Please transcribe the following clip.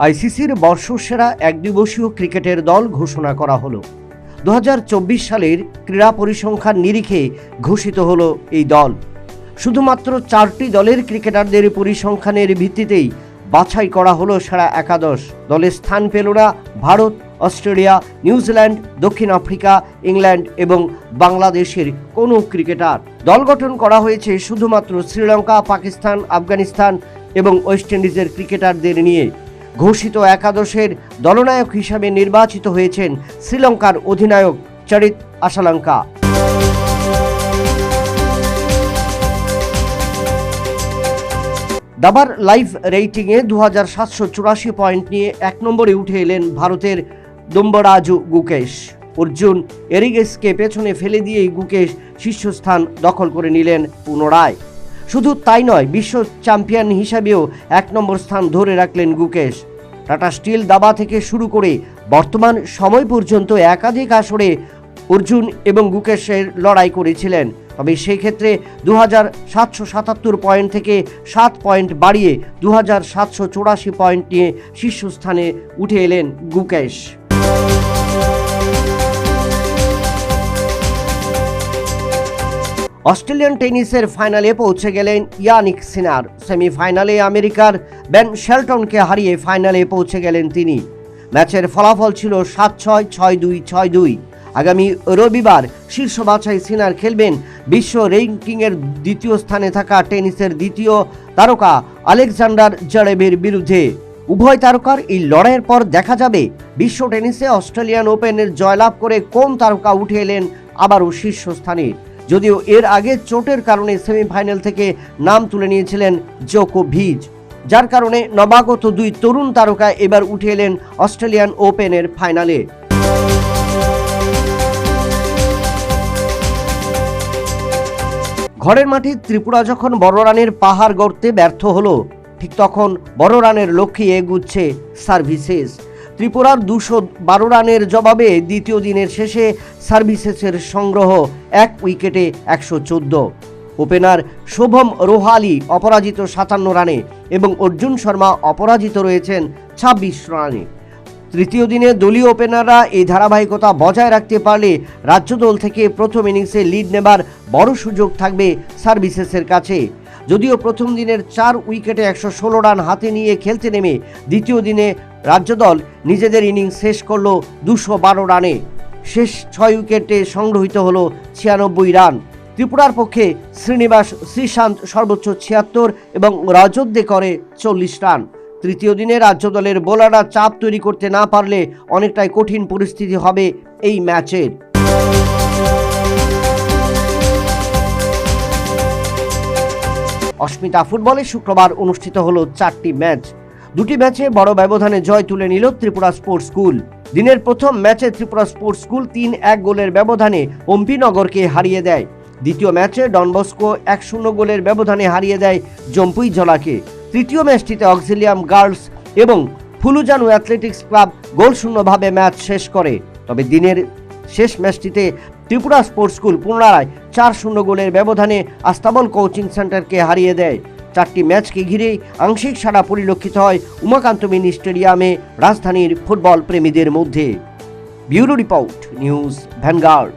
আইসিসির বর্ষসেরা একদিবসীয় ক্রিকেটের দল ঘোষণা করা হলো। 2024 সালের ক্রীড়া পরিসংখ্যান নিরিখে ঘোষিত হলো এই দল। শুধুমাত্র 4টি দলের ক্রিকেটারদের পরিসংখ্যানের ভিত্তিতেই বাছাই করা হলো সেরা একাদশ। দলে স্থান পেল না ভারত, অস্ট্রেলিয়া, নিউজিল্যান্ড, দক্ষিণ আফ্রিকা, ইংল্যান্ড এবং বাংলাদেশের কোনো ক্রিকেটার। দল গঠন করা হয়েছে শুধুমাত্র শ্রীলঙ্কা, পাকিস্তান, আফগানিস্তান এবং ওয়েস্ট ইন্ডিজের ক্রিকেটারদের নিয়ে। ঘোষিত একাদশের দলনায়ক হিসাবে নির্বাচিত হয়েছেন শ্রীলঙ্কার অধিনায়ক চরিত আসালাঙ্কা। দাবার লাইভ রেটিংয়ে 2784 পয়েন্ট নিয়ে 1 নম্বরে উঠে এলেন ভারতের দম্বরাজু গুকেশ। অর্জুন এরিগেসকে পেছনে ফেলে দিয়েই গুকেশ শীর্ষস্থান দখল করে নিলেন পুনরায়। শুধু তাই নয়, বিশ্ব চ্যাম্পিয়ন হিসাবেও 1 নম্বর স্থান ধরে রাখলেন গুকেশ। টাটা স্টিল দাবা থেকে শুরু করে বর্তমান সময় পর্যন্ত একাধিক আসরে অর্জুন এবং গুকেশের লড়াই করেছিলেন। তবে সেই ক্ষেত্রে 2777 পয়েন্ট থেকে 7 পয়েন্ট বাড়িয়ে 2784 পয়েন্ট নিয়ে শীর্ষস্থানে উঠে এলেন গুকেশ। অস্ট্রেলিয়ান টেনিসের ফাইনালে পৌঁছে গেলেন ইয়ানিক সিনার। সেমিফাইনালে আমেরিকার বেন শেলটনকে হারিয়ে ফাইনালে পৌঁছে গেলেন তিনি। ম্যাচের ফলাফল ছিল 7-6, 6-2, 6-2। আগামী রবিবার শীর্ষ বাছাই সিনার খেলবেন বিশ্ব র্যাঙ্কিংয়ের দ্বিতীয় স্থানে থাকা টেনিসের দ্বিতীয় তারকা আলেকজান্ডার জেরেভের বিরুদ্ধে। উভয় তারকার এই লড়াইয়ের পর দেখা যাবে বিশ্ব টেনিসে অস্ট্রেলিয়ান ওপেনের জয়লাভ করে কোন তারকা উঠে এলেন আবারও শীর্ষস্থানে। যদিও এর আগে চোটের কারণে সেমিফাইনাল থেকে নাম তুলে নিয়েছিলেন জোকোভিচ, যার কারণে নবাগত 2 তরুণ তারকা এবার উঠে এলেন অস্ট্রেলিয়ান ওপেনের ফাইনালে। ঘরের মাঠে ত্রিপুরা যখন বড় রানের পাহাড় গড়তে ব্যর্থ হলো, ঠিক তখন বড় রানের লক্ষ্যে এগুচ্ছে সার্ভিসেস। ত্রিপুরার 212 রানের জবাবে দ্বিতীয় দিনের শেষে সার্ভিসেসের সংগ্রহ 1 উইকেটে 114। ওপেনার শোভম রোহালি অপরাজিত 57 রানে এবং অর্জুন শর্মা অপরাজিত রয়েছেন 26 রানে। তৃতীয় দিনে দলীয় ওপেনাররা এই ধারাবাহিকতা বজায় রাখতে পারলে রাজ্য দল থেকে প্রথম ইনিংসে লিড নেবার বড় সুযোগ থাকবে সার্ভিসেসের কাছে। যদিও প্রথম দিনের 4 উইকেটে 116 রান হাতে নিয়ে খেলতে নেমে দ্বিতীয় দিনে রাজ্য দল নিজেদের ইনিংস শেষ করল 212 রানে। শেষ 6 উইকেটে সংগ্রহিত হল 96 রান। ত্রিপুরার পক্ষে শ্রীনিবাস শ্রীশান্ত সর্বোচ্চ 76 এবং রাজদ্দে করে 40 রান। তৃতীয় দিনে রাজ্য দলের বোলাররা চাপ তৈরি করতে না পারলে অনেকটাই কঠিন পরিস্থিতি হবে এই ম্যাচের। অস্মিতা ফুটবলে শুক্রবার অনুষ্ঠিত হলো 4টি ম্যাচ। 2টি ম্যাচে বড় ব্যবধানে জয় তুলে নিল ত্রিপুরা স্পোর্টস স্কুল। দিনের প্রথম ম্যাচে ত্রিপুরা স্পোর্টস স্কুল 3-1 গোলের ব্যবধানে অম্পিনগরকে হারিয়ে দেয়। দ্বিতীয় ম্যাচে ডনবস্কো 1-0 গোলের ব্যবধানে হারিয়ে দেয় জম্পুই জলাকে। তৃতীয় ম্যাচটিতে অক্সিলিয়াম গার্লস এবং ফুলুজানু অ্যাথলেটিক্স ক্লাব গোলশূন্যভাবে ম্যাচ শেষ করে। তবে দিনের শেষ ম্যাচটিতে ত্রিপুরা স্পোর্টস স্কুল পুনরায় 4-0 গোলের ব্যবধানে আস্তাবল কোচিং সেন্টারকে হারিয়ে দেয়। 4টি ম্যাচকে ঘিরে আংশিক সাড়া পরিলক্ষিত হয় উমাকান্ত মিনি স্টেডিয়ামে রাজধানীর ফুটবল প্রেমীদের মধ্যে। Bureau report, news vanguard.